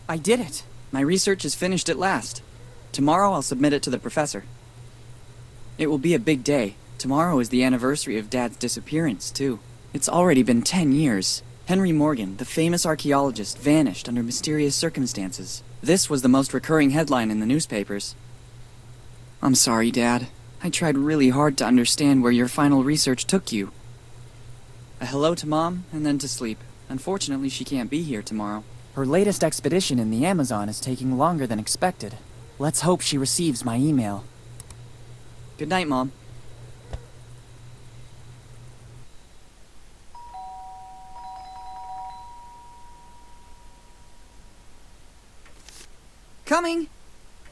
I did it! My research is finished at last. Tomorrow I'll submit it to the professor. It will be a big day. Tomorrow is the anniversary of Dad's disappearance, too. It's already been 10 years. Henry Morgan, the famous archaeologist, vanished under mysterious circumstances. This was the most recurring headline in the newspapers. I'm sorry, Dad. I tried really hard to understand where your final research took you. A hello to Mom, and then to sleep. Unfortunately, she can't be here tomorrow. Her latest expedition in the Amazon is taking longer than expected. Let's hope she receives my email. Good night, Mom. Coming!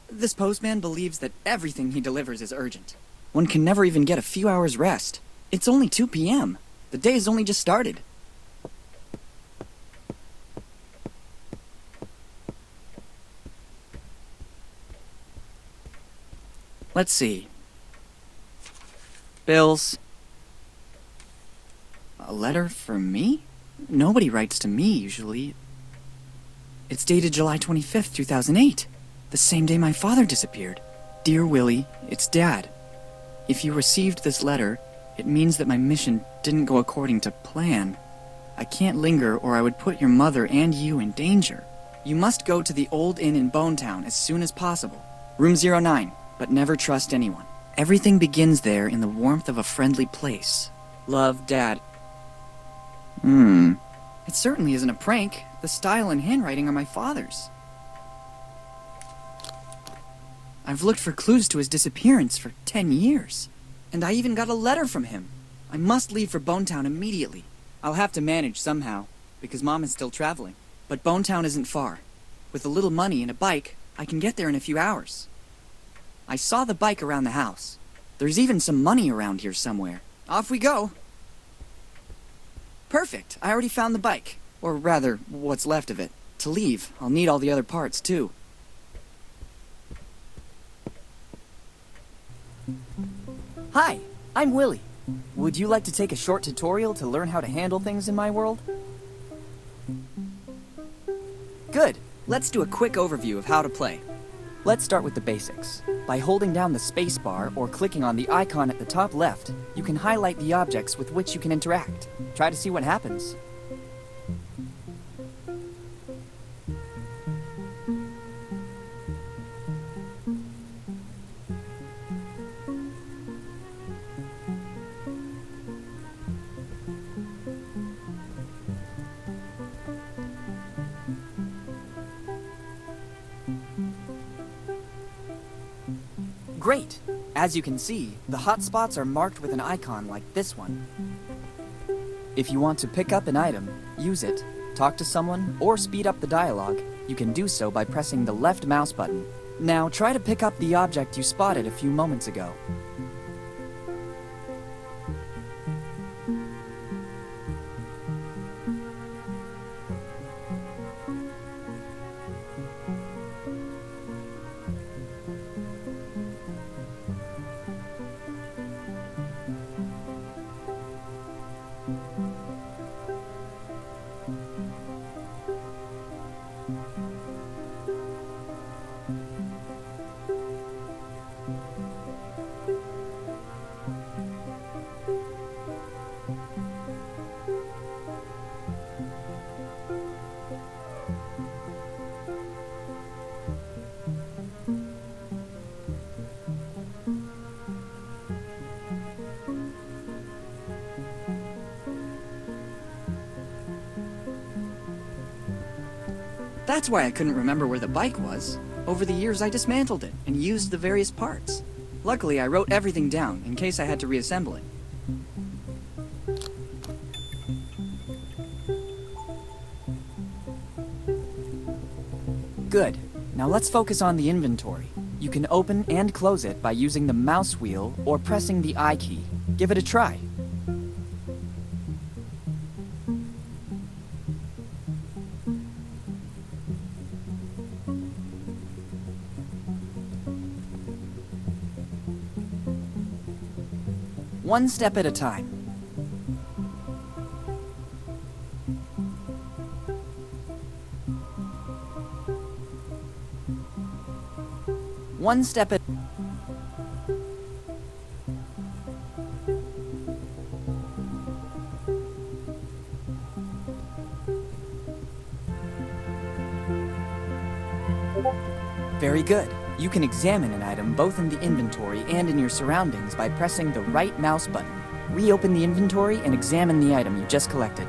This postman believes that everything he delivers is urgent. One can never even get a few hours rest. It's only 2 p.m. The day has only just started. Let's see. Bills. A letter for me? Nobody writes to me, usually. It's dated July 25th, 2008. The same day my father disappeared. Dear Willy, it's Dad. If you received this letter, it means that my mission didn't go according to plan. I can't linger or I would put your mother and you in danger. You must go to the old inn in Bonetown as soon as possible. Room 09, but never trust anyone. Everything begins there in the warmth of a friendly place. Love, Dad. It certainly isn't a prank. The style and handwriting are my father's. I've looked for clues to his disappearance for 10 years. And I even got a letter from him. I must leave for Bonetown immediately. I'll have to manage somehow, because Mom is still traveling. But Bonetown isn't far. With a little money and a bike, I can get there in a few hours. I saw the bike around the house. There's even some money around here somewhere. Off we go! Perfect! I already found the bike. Or rather, what's left of it. To leave, I'll need all the other parts, too. Hi, I'm Willy. Would you like to take a short tutorial to learn how to handle things in my world? Good. Let's do a quick overview of how to play. Let's start with the basics. By holding down the space bar or clicking on the icon at the top left, you can highlight the objects with which you can interact. Try to see what happens. Great! As you can see, the hotspots are marked with an icon like this one. If you want to pick up an item, use it, talk to someone, or speed up the dialogue, you can do so by pressing the left mouse button. Now try to pick up the object you spotted a few moments ago. That's why I couldn't remember where the bike was. Over the years, I dismantled it and used the various parts. Luckily, I wrote everything down in case I had to reassemble it. Good. Now let's focus on the inventory. You can open and close it by using the mouse wheel or pressing the I key. Give it a try. One step at a time. One step at... Very good. You can examine an item both in the inventory and in your surroundings by pressing the right mouse button. Reopen the inventory and examine the item you just collected.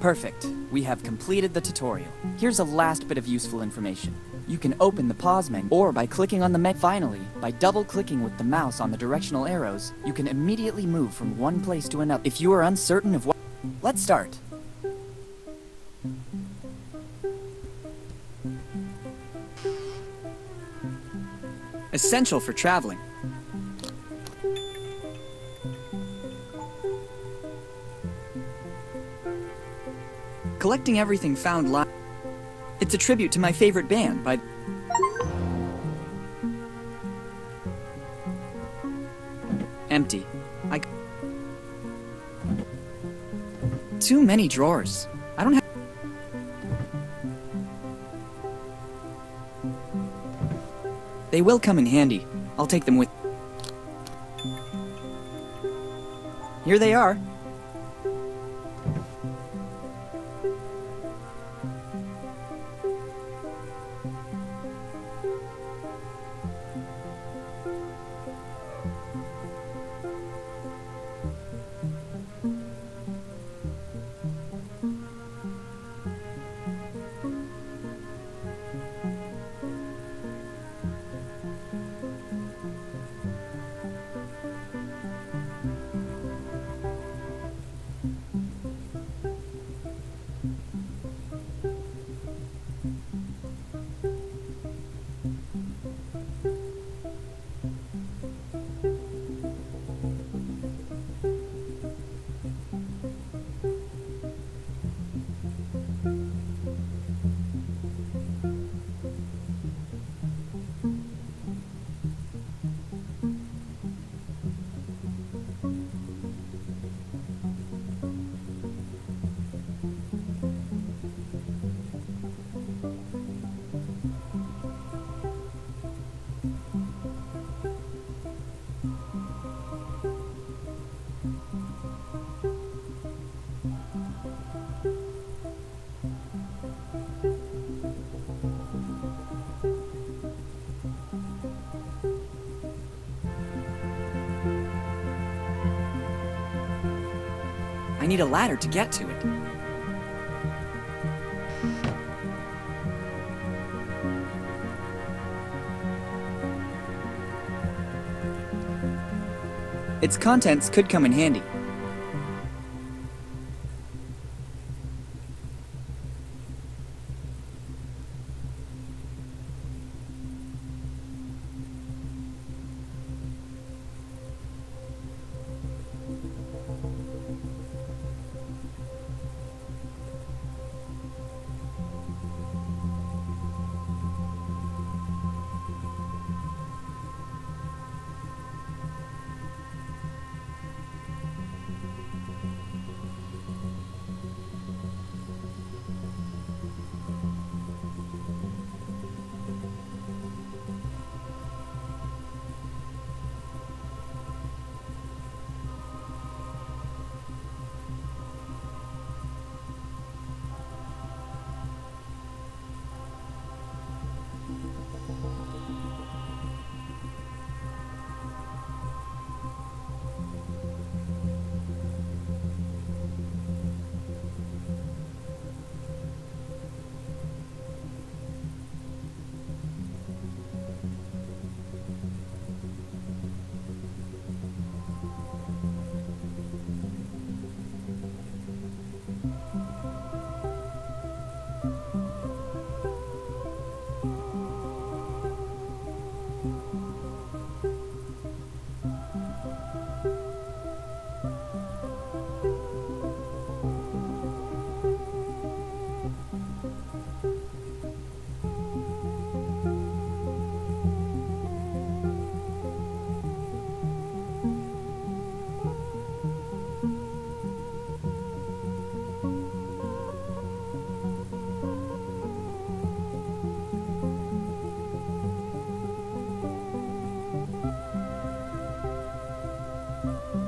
Perfect. We have completed the tutorial. Here's a last bit of useful information. You can open the pause menu, or by clicking on the menu. Finally, by double-clicking with the mouse on the directional arrows, you can immediately move from one place to another. If you are uncertain of what... Let's start. Essential for traveling. Collecting everything found live. It's a tribute to my favorite band by... Empty. Too many drawers. I don't have... They will come in handy. I'll take them with... Here they are. I need a ladder to get to it. Its contents could come in handy.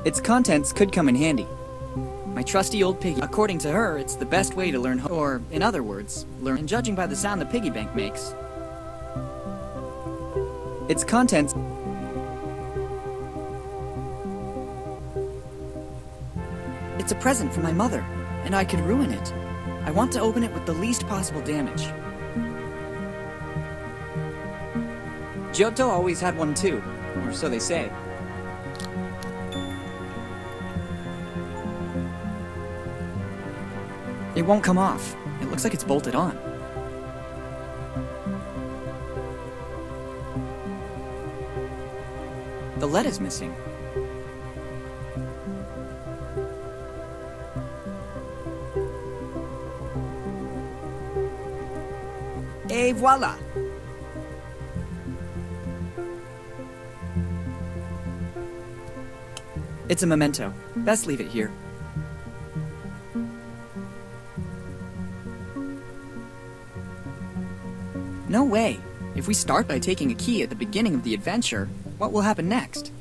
Its contents could come in handy. My trusty old piggy. According to her, it's the best way to learn or, in other words, learn. And judging by the sound the piggy bank makes, its contents... It's a present from my mother, and I could ruin it. I want to open it with the least possible damage. Giotto always had one too, or so they say. It won't come off. It looks like it's bolted on. The lead is missing. Et voila! It's a memento. Best leave it here. No way. If we start by taking a key at the beginning of the adventure, what will happen next?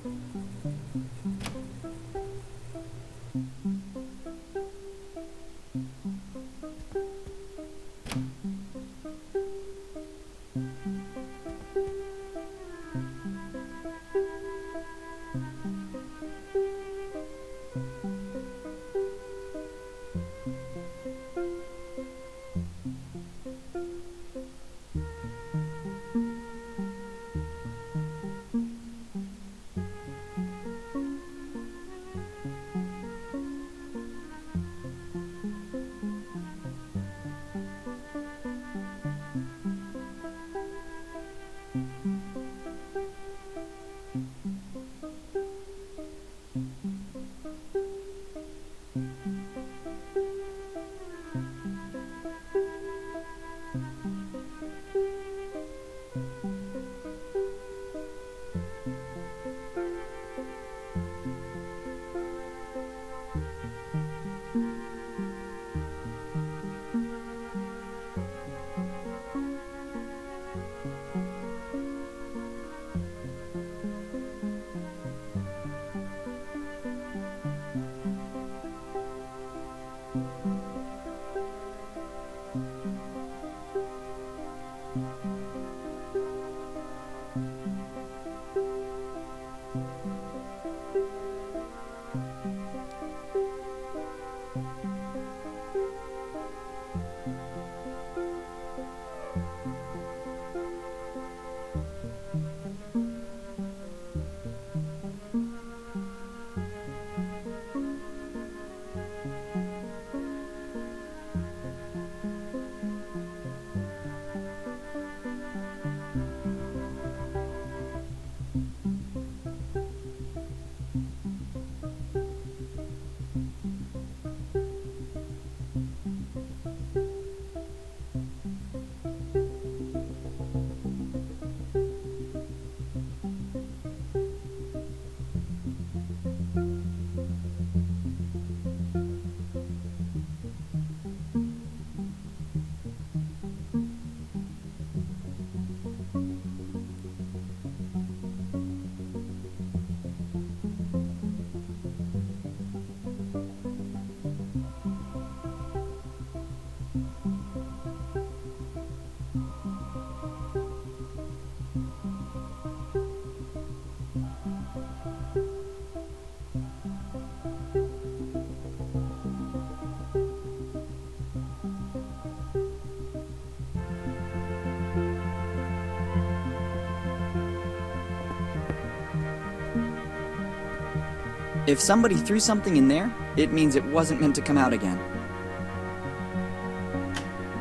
If somebody threw something in there, it means it wasn't meant to come out again.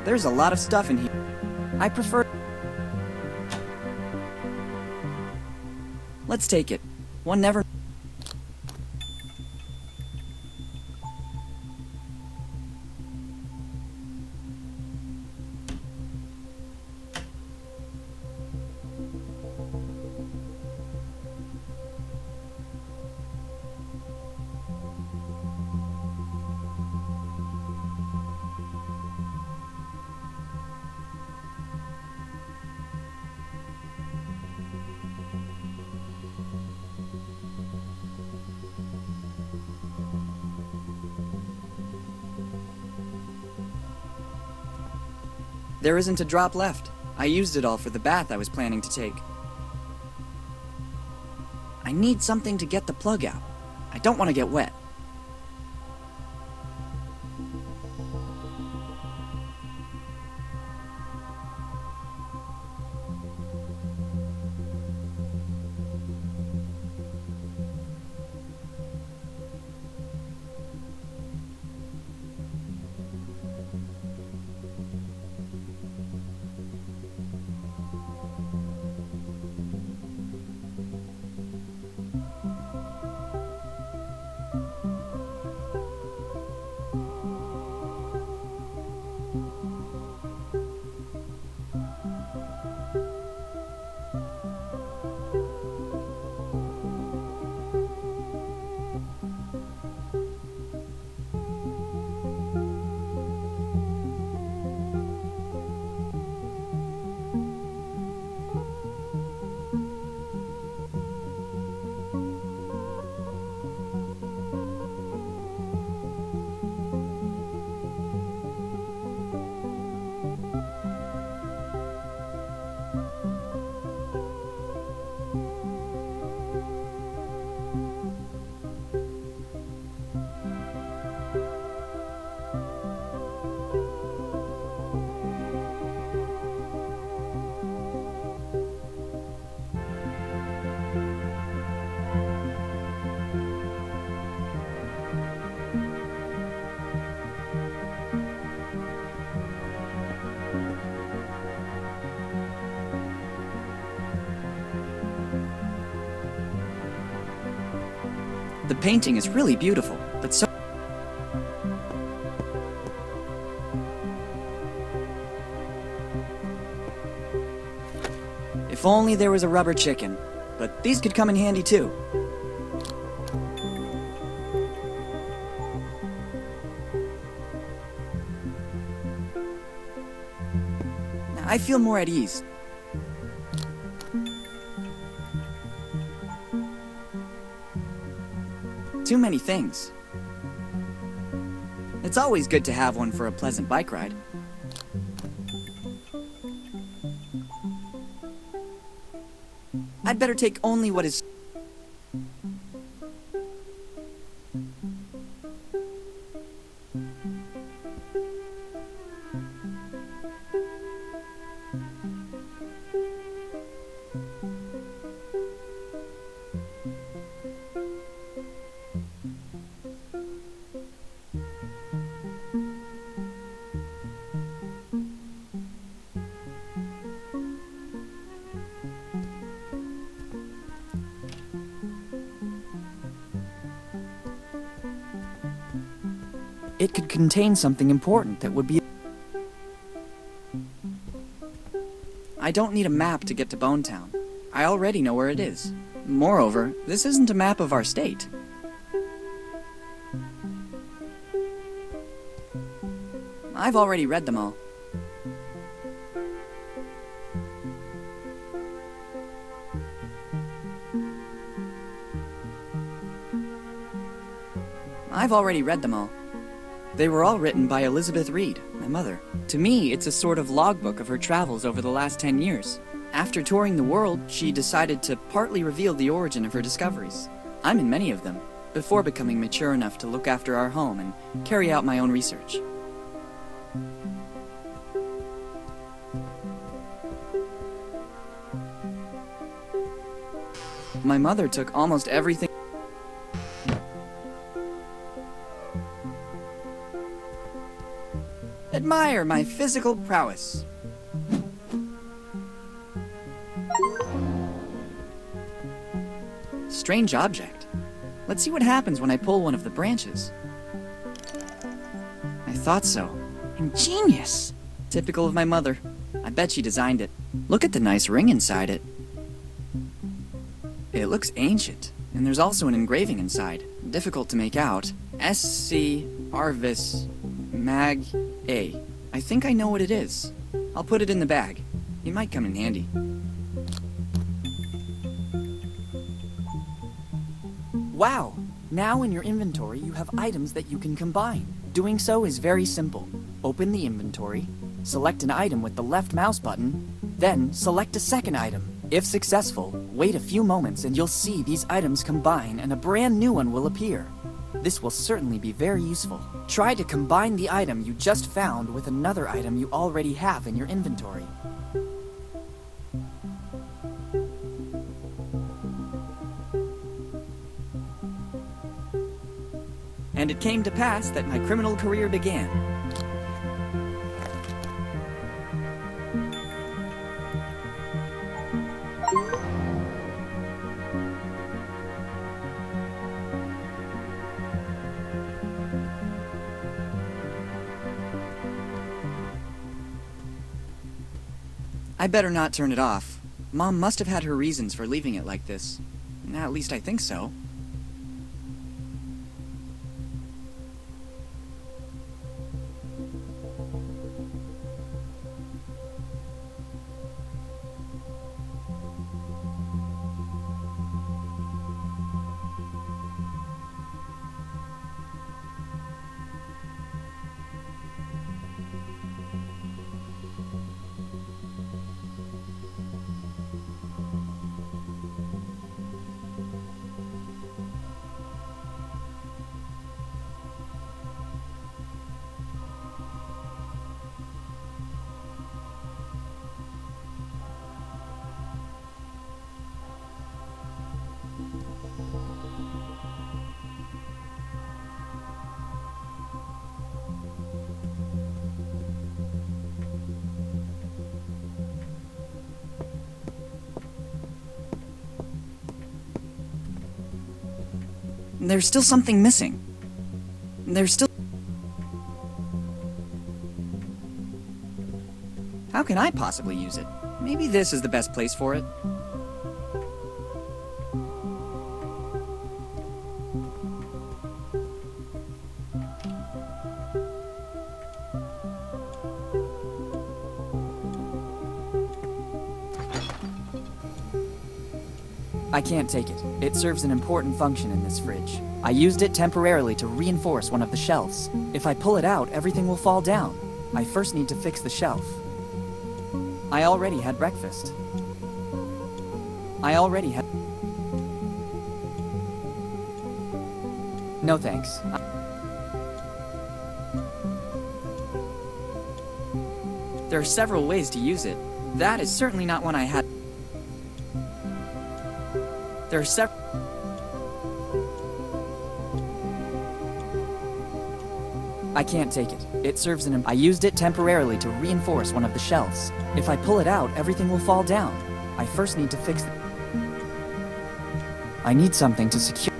There's a lot of stuff in here. I prefer... Let's take it. One never... There isn't a drop left. I used it all for the bath I was planning to take. I need something to get the plug out. I don't want to get wet. The painting is really beautiful, but so... If only there was a rubber chicken, but these could come in handy too. I feel more at ease. Too many things. It's always good to have one for a pleasant bike ride. I'd better take only what is... It could contain something important that would be... I don't need a map to get to Bone Town. I already know where it is. Moreover, this isn't a map of our state. I've already read them all. They were all written by Elizabeth Reed, my mother. To me, it's a sort of logbook of her travels over the last 10 years. After touring the world, she decided to partly reveal the origin of her discoveries. I'm in many of them, before becoming mature enough to look after our home and carry out my own research. My mother took almost everything. Admire my physical prowess. Strange object. Let's see what happens when I pull one of the branches. I thought so. Ingenious. Typical of my mother. I bet she designed it. Look at the nice ring inside it. It looks ancient, and there's also an engraving inside. Difficult to make out. S.C. Arvis Mag A. I think I know what it is. I'll put it in the bag. It might come in handy. Wow! Now in your inventory you have items that you can combine. Doing so is very simple. Open the inventory, select an item with the left mouse button, then select a second item. If successful, wait a few moments and you'll see these items combine and a brand new one will appear. This will certainly be very useful. Try to combine the item you just found with another item you already have in your inventory. And it came to pass that my criminal career began. I better not turn it off. Mom must have had her reasons for leaving it like this. At least I think so. There's still something missing. There's still... How can I possibly use it? Maybe this is the best place for it. I can't take it. It serves an important function in this fridge. I used it temporarily to reinforce one of the shelves. If I pull it out, everything will fall down. I first need to fix the shelf. I already had breakfast. I already had... No thanks. There are several ways to use it. That is certainly not one I had. There are several... I can't take it. It serves an... I used it temporarily to reinforce one of the shelves. If I pull it out, everything will fall down. I first need to fix it. I need something to secure...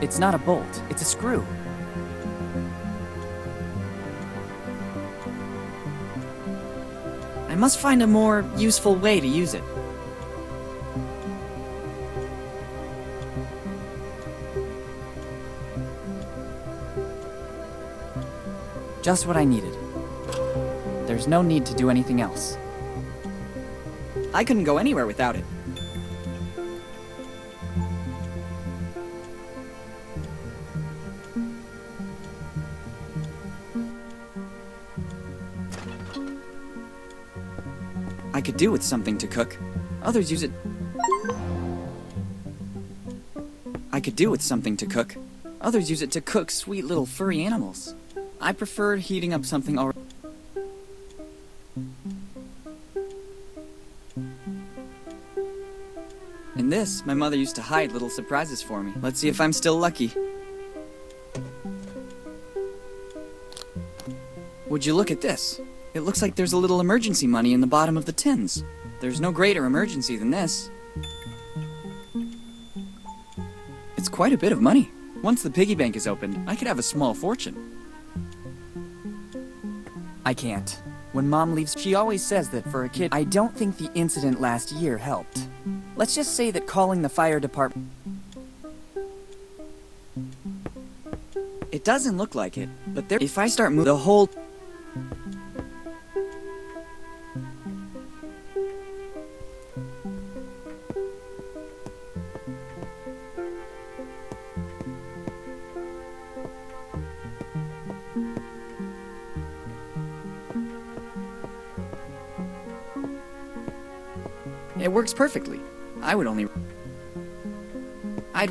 It's not a bolt, it's a screw. I must find a more useful way to use it. Just what I needed. There's no need to do anything else. I couldn't go anywhere without it. I could do with something to cook. Others use it. I could do with something to cook. Others use it to cook sweet little furry animals. I prefer heating up something already. In this, my mother used to hide little surprises for me. Let's see if I'm still lucky. Would you look at this? It looks like there's a little emergency money in the bottom of the tins. There's no greater emergency than this. It's quite a bit of money. Once the piggy bank is opened, I could have a small fortune. I can't. When Mom leaves, she always says that for a kid, I don't think the incident last year helped. Let's just say that calling the fire department... It doesn't look like it, but there... If I start moving the whole... It works perfectly. I'd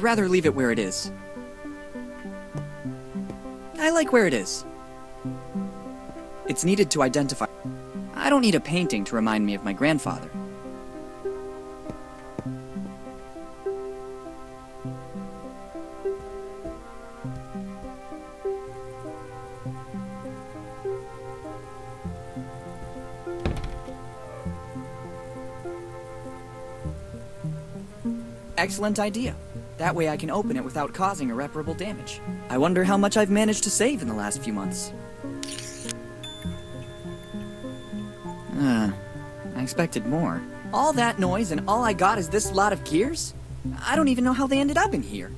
rather leave it where it is. I like where it is. It's needed to identify. I don't need a painting to remind me of my grandfather. Excellent idea. That way I can open it without causing irreparable damage. I wonder how much I've managed to save in the last few months. I expected more. All that noise and all I got is this lot of gears? I don't even know how they ended up in here.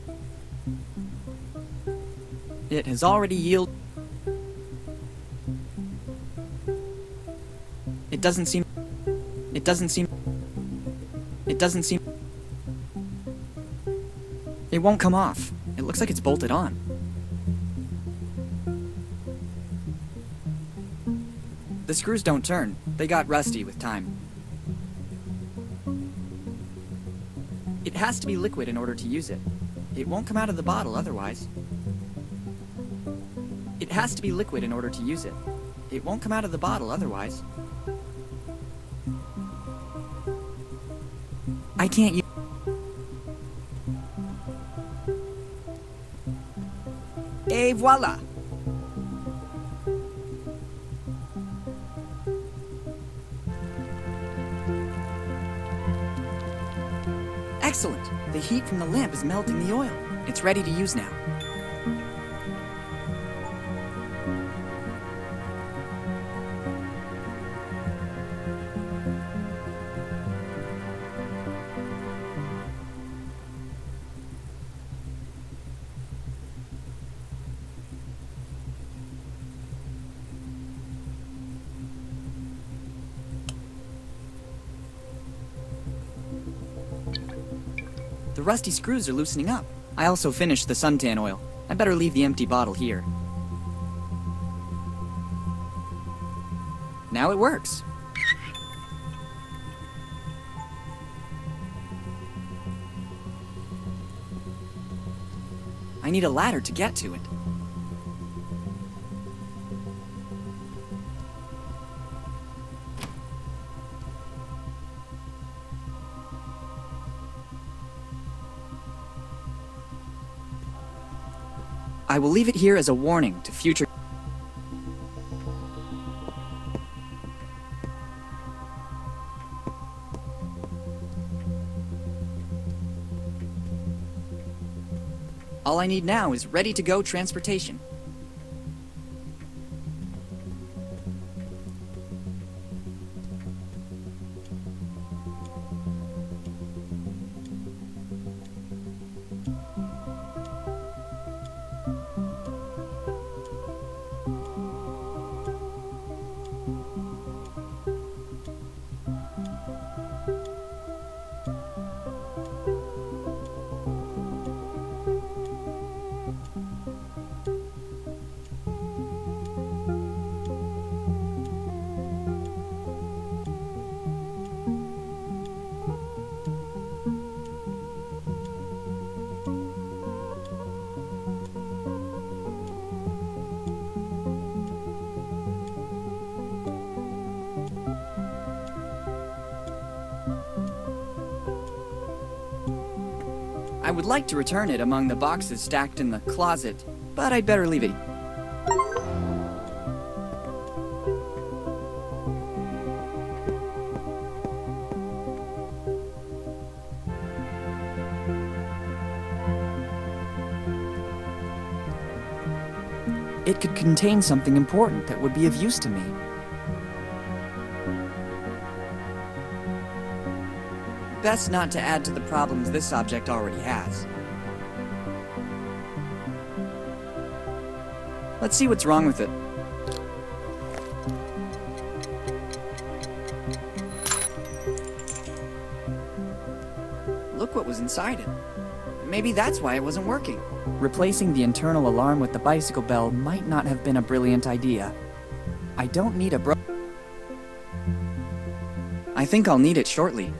It has already yielded... It doesn't seem... It won't come off. It looks like it's bolted on. The screws don't turn. They got rusty with time. It has to be liquid in order to use it. It won't come out of the bottle otherwise. It has to be liquid in order to use it. It won't come out of the bottle otherwise. I can't use... Et voila! Excellent! The heat from the lamp is melting the oil. It's ready to use now. The rusty screws are loosening up. I also finished the suntan oil. I better leave the empty bottle here. Now it works. I need a ladder to get to it. I will leave it here as a warning to future... All I need now is ready-to-go transportation. I would like to return it among the boxes stacked in the closet, but I'd better leave it. It could contain something important that would be of use to me. Best not to add to the problems this object already has. Let's see what's wrong with it. Look what was inside it. Maybe that's why it wasn't working. Replacing the internal alarm with the bicycle bell might not have been a brilliant idea. I don't need a I think I'll need it shortly.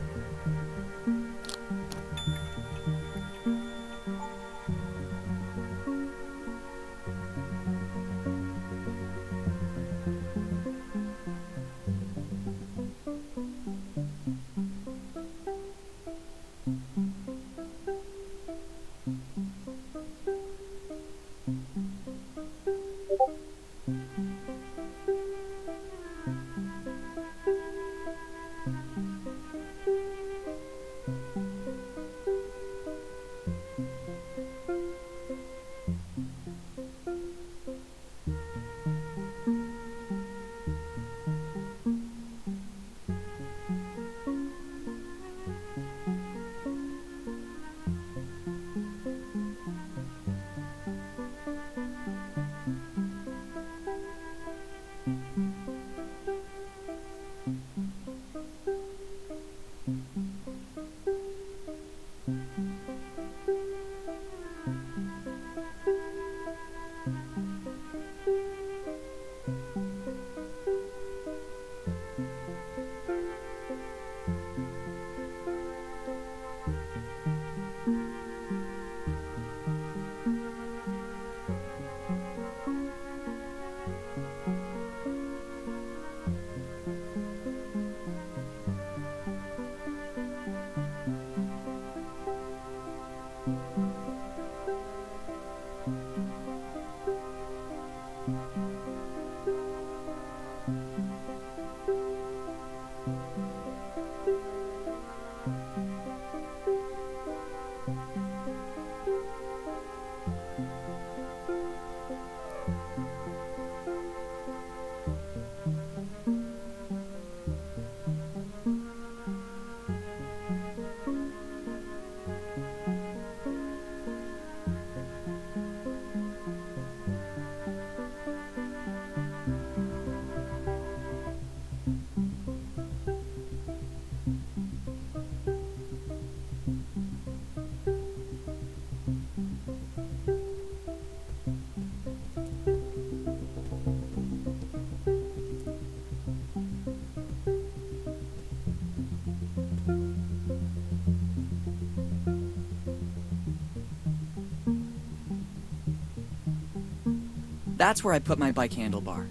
That's where I put my bike handlebar.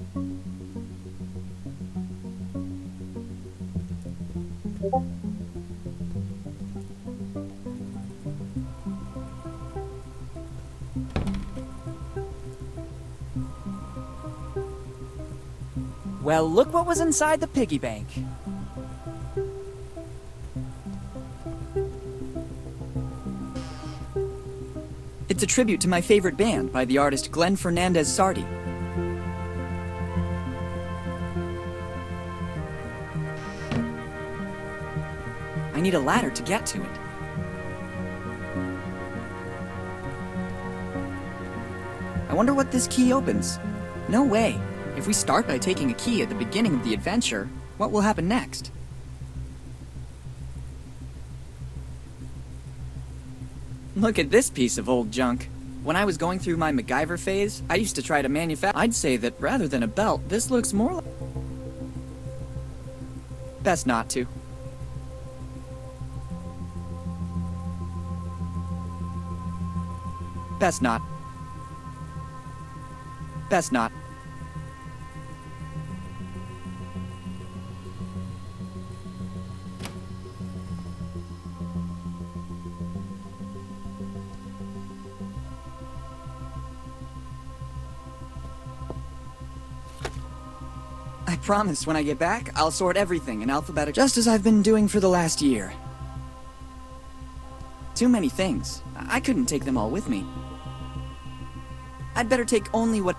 Well, look what was inside the piggy bank. It's a tribute to my favorite band by the artist Glenn Fernandez Sardi. I need a ladder to get to it. I wonder what this key opens. No way. If we start by taking a key at the beginning of the adventure, what will happen next? Look at this piece of old junk. When I was going through my MacGyver phase, I used to try to manufacture. I'd say that rather than a belt, this looks more like... Best not to. Best not. Best not. I promise when I get back, I'll sort everything in alphabetical, just as I've been doing for the last year. Too many things. I couldn't take them all with me. I'd better take only what...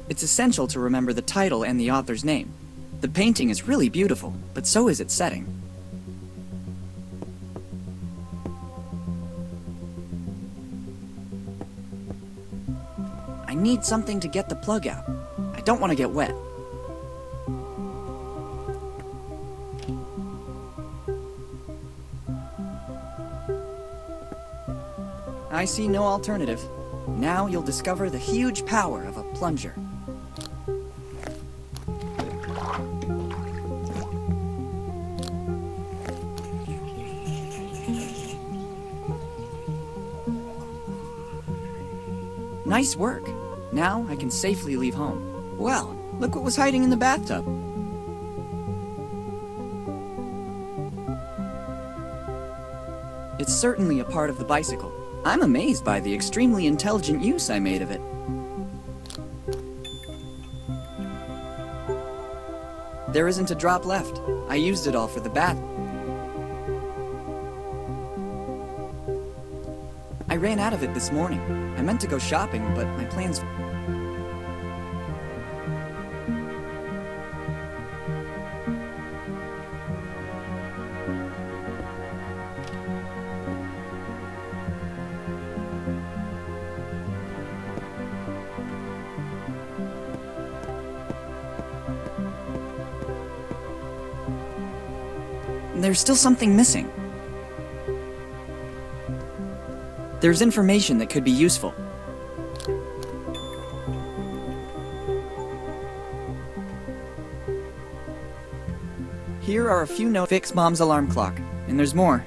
It's essential to remember the title and the author's name. The painting is really beautiful, but so is its setting. I need something to get the plug out. I don't want to get wet. I see no alternative. Now you'll discover the huge power of a plunger. Nice work. Now I can safely leave home. Well, look what was hiding in the bathtub. It's certainly a part of the bicycle. I'm amazed by the extremely intelligent use I made of it. There isn't a drop left. I used it all for the bath. I ran out of it this morning. I meant to go shopping, but my plans... There's still something missing. There's information that could be useful. Here are a few notes. Fix Mom's alarm clock, and there's more.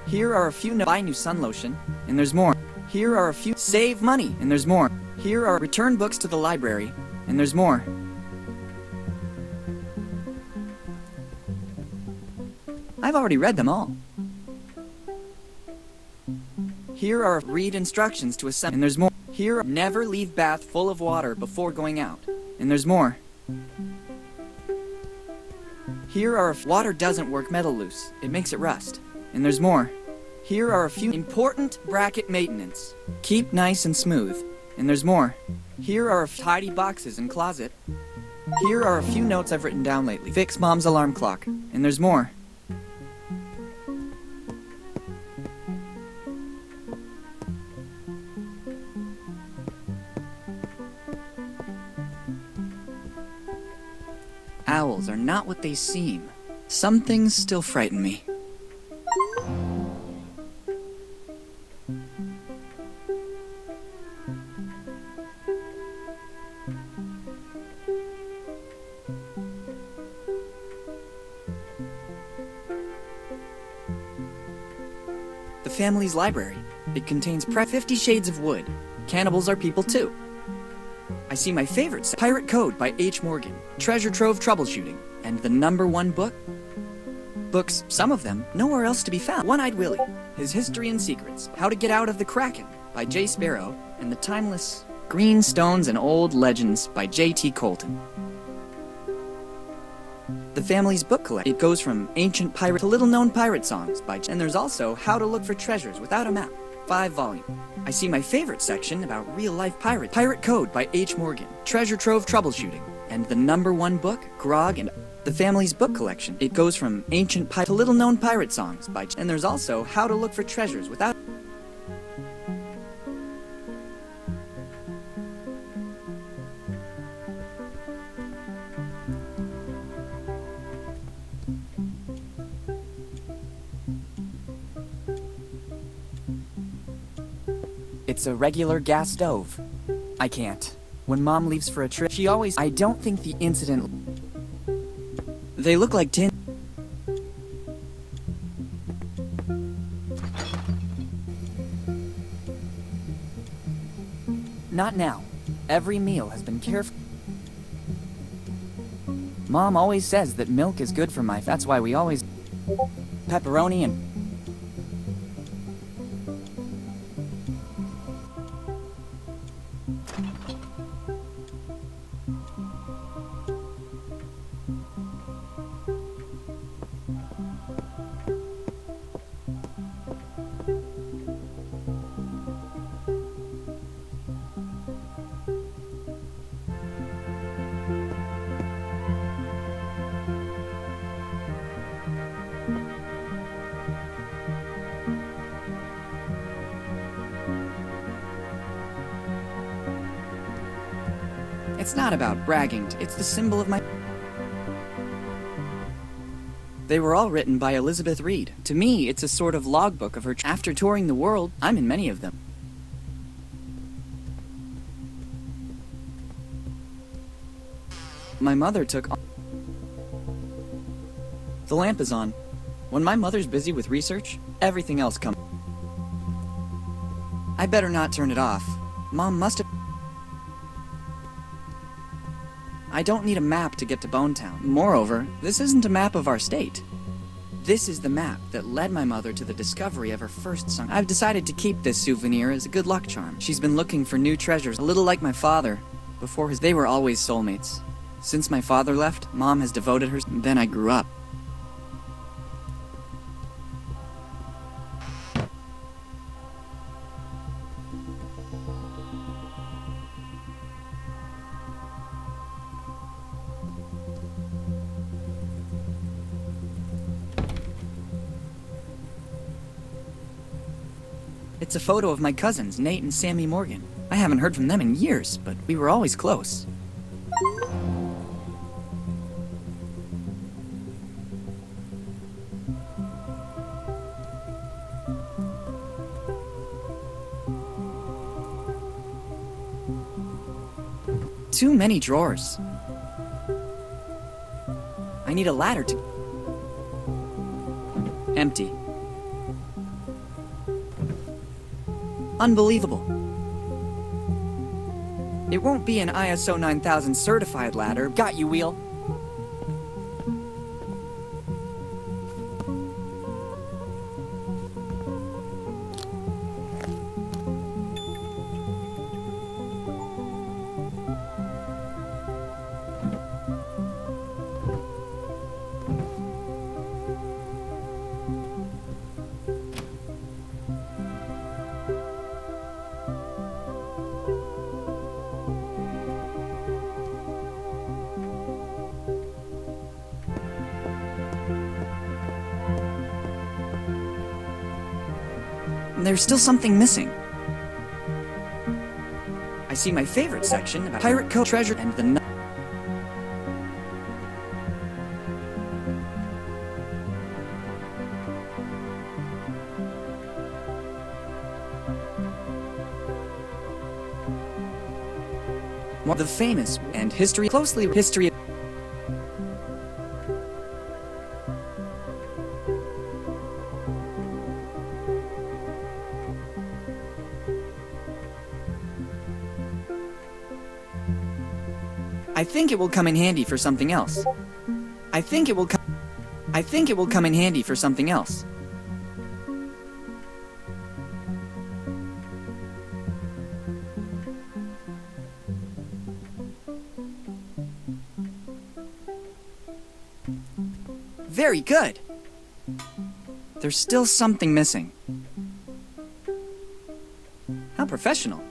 Here are a few notes. Buy new sun lotion, and there's more. Here are a few. Save money, and there's more. Here are return books to the library, and there's more. I've already read them all. Here are read instructions to assemble, and there's more. Here are never leave bath full of water before going out, and there's more. Here are water doesn't work metal loose, it makes it rust, and there's more. Here are a few important bracket maintenance. Keep nice and smooth, and there's more. Here are tidy boxes and closet. Here are a few notes I've written down lately. Fix Mom's alarm clock, and there's more. Owls are not what they seem. Some things still frighten me. family's library. It contains 50 Shades of Wood. Cannibals are people too. I see my favorites: Pirate Code by H. Morgan, Treasure Trove Troubleshooting, and the #1 book. Books, some of them, nowhere else to be found. One-Eyed Willy, His History and Secrets, How to Get Out of the Kraken by J. Sparrow, and the timeless Green Stones and Old Legends by J.T. Colton. The family's book collection. It goes from ancient pirate to little-known pirate songs by and there's also How to Look for Treasures Without a Map, 5 volume. I see my favorite section about real-life pirates. Pirate Code by H. Morgan, Treasure Trove Troubleshooting, and the #1 book, Grog and the family's book collection. It goes from ancient to little-known pirate songs by and there's also How to Look for Treasures Without. It's a regular gas stove. I can't. When Mom leaves for a trip, she always... I don't think the incident... They look like tin... Not now. Every meal has been careful... Mom always says that milk is good for my... That's why we always... Pepperoni and... It's not about bragging, it's the symbol of my... They were all written by Elizabeth Reed. To me, it's a sort of logbook of her... After touring the world, I'm in many of them. My mother took... The lamp is on. When my mother's busy with research, everything else comes... I better not turn it off. Mom must have... I don't need a map to get to Bonetown. Moreover, this isn't a map of our state. This is the map that led my mother to the discovery of her first son. I've decided to keep this souvenir as a good luck charm. She's been looking for new treasures, a little like my father. Before they were always soulmates. Since my father left, Mom has devoted her... Then I grew up. It's a photo of my cousins, Nate and Sammy Morgan. I haven't heard from them in years, but we were always close. Too many drawers. I need a ladder to... Empty. Unbelievable. It won't be an ISO 9000 certified ladder. Got you, Wheel. There's still something missing. I see my favorite section about Pirate Code treasure and the... The famous and history... Closely history... I think it will come in handy for something else. I think it will come in handy for something else. Very good. There's still something missing. How professional.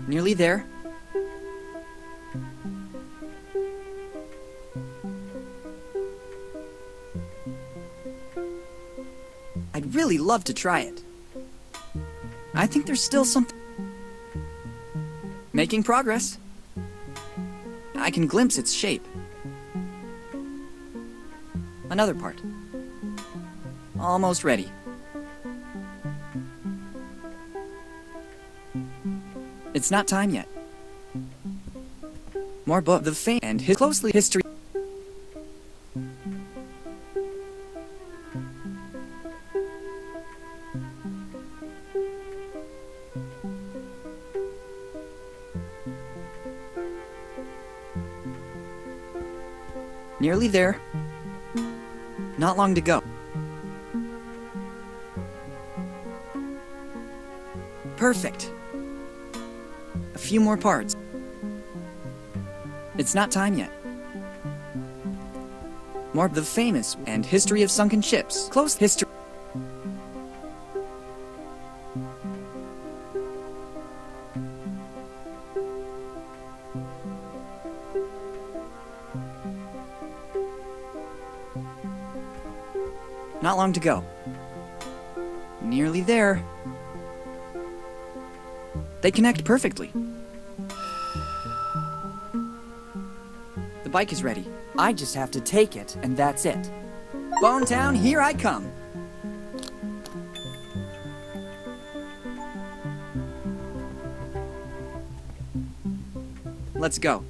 Nearly there. I'd really love to try it. I think there's still something. Making progress. I can glimpse its shape. Another part. Almost ready. It's not time yet. More book. The fame and his closely history. Nearly there. Not long to go. Perfect. A few more parts. It's not time yet. More the famous and history of sunken ships. Close history. Not long to go. Nearly there. They connect perfectly. The bike is ready. I just have to take it, and that's it. Bone Town, here I come. Let's go.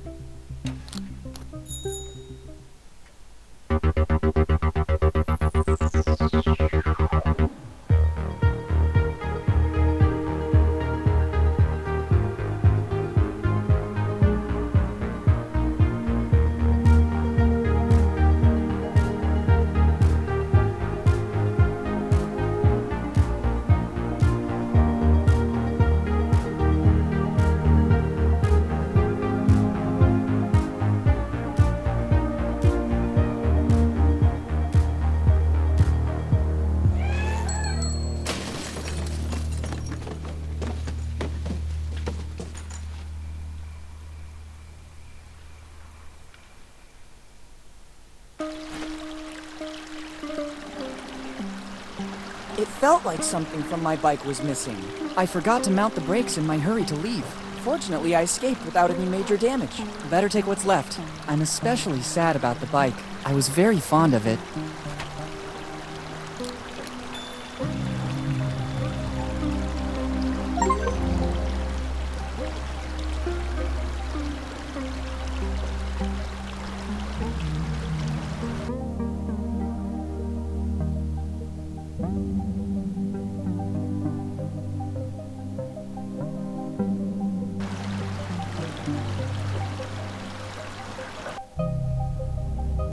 It felt like something from my bike was missing. I forgot to mount the brakes in my hurry to leave. Fortunately, I escaped without any major damage. Better take what's left. I'm especially sad about the bike. I was very fond of it.